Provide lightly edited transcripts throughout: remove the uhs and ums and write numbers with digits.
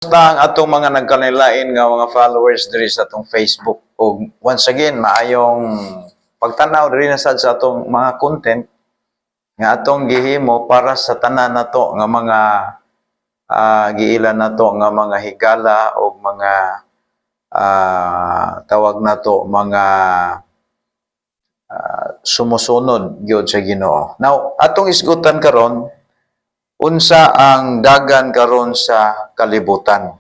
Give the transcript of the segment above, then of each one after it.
Basta ang atong mga nagkanilain nga mga followers diri sa atong Facebook. O once again, maayong pagtanaw diri na sad sa atong mga content nga atong gihimo para sa tanan nato nga mga giilan nato nga mga higala o mga tawag nato mga sumusunod gyud sa Ginoo. Now, atong isgutan karon unsa ang dagan karon sa kalibutan.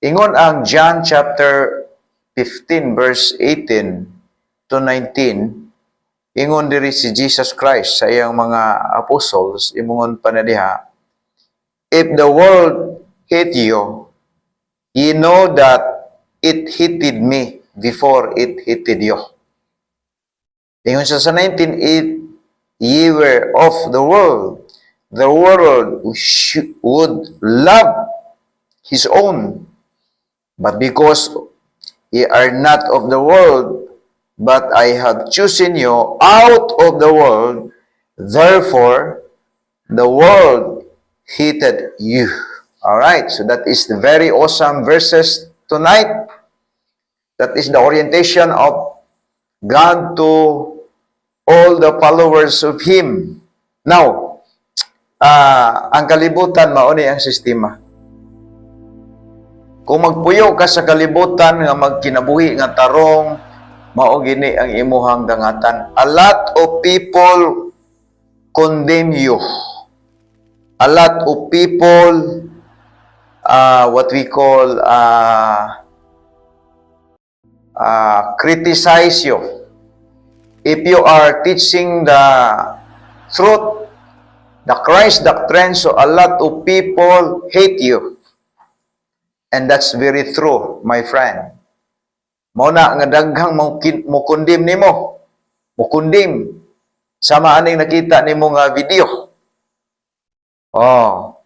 Ingon ang John chapter 15 verse 18 to 19, ingon diri si Jesus Christ sa iyang mga apostles, imungon pa na diha, "If the world hate you, ye know that it hated me before it hated you." Ingon siya sa 19, "If ye were of the world would love his own. But because ye are not of the world, but I have chosen you out of the world, therefore the world hated you." Alright, so that is the very awesome verses tonight. That is the orientation of God to all the followers of Him. Now, ang kalibutan, mauni ang sistema. Kung magpuyo ka sa kalibutan nga magkinabuhi nga tarong, mao gini ang imuhang dangatan. A lot of people condemn you. A lot of people what we call criticize you. If you are teaching the truth, the Christ doctrine, so a lot of people hate you. And that's very true, my friend. Muna nga daghang mo kundim nimo. Mo kundim. Sama aning nakita nimo nga video. Oh.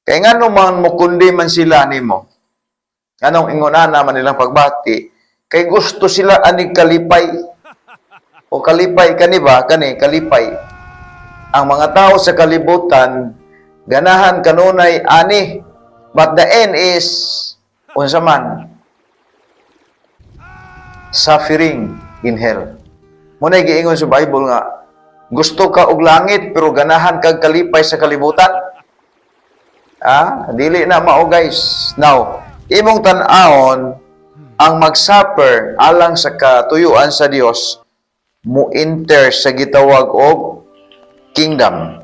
Kaya nga naman mo kundim man sila nimo. Anong ingonana man nilang pagbati? Kay gusto sila aning kalipay. O kalipay kani ba? Kani kalipay. Ang mga tao sa kalibutan ganahan kanunay ani, but the end is unsa man, suffering in hell. Muna giingon sa Bible nga gusto ka og langit pero ganahan kag kalipay sa kalibutan. Dili na mao guys. Now, imong tan-awon ang mag-suffer alang sa katuyuan sa Dios mo enter sa gitawag og kingdom.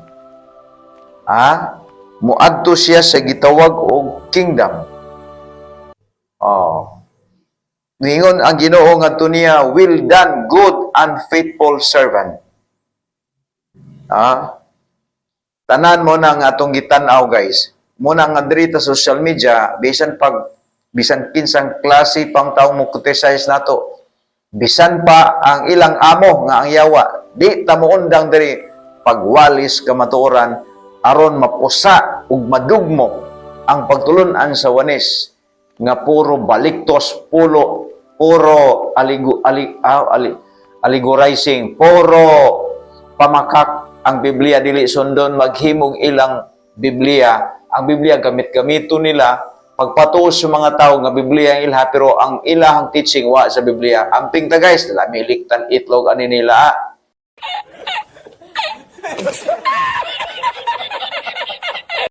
Muadto siya sa gitawag og kingdom. Ningon ang Ginoo ngadto niya, "Well done, good and faithful servant." Tanan mo na nga atong gitan-aw guys. Muna nga diri ta social media, bisan kinsang klase pang taong mo criticize nato. Bisan pa ang ilang amo nga ang yawa, di ta moundang diri pagwalis kamatuoran aron mapusa ug madugmo ang pagtulun-an sa wanis nga puro baliktos, puro allegorizing, puro pamakak ang Biblia, dili sundon maghimog ilang Biblia. Ang Biblia gamit-gamito nila pagpatuos sa mga tao nga Biblia ang ilha, pero ang ilahang teaching wa sa Biblia. Amping ta guys, lami liktan itlog ani nila.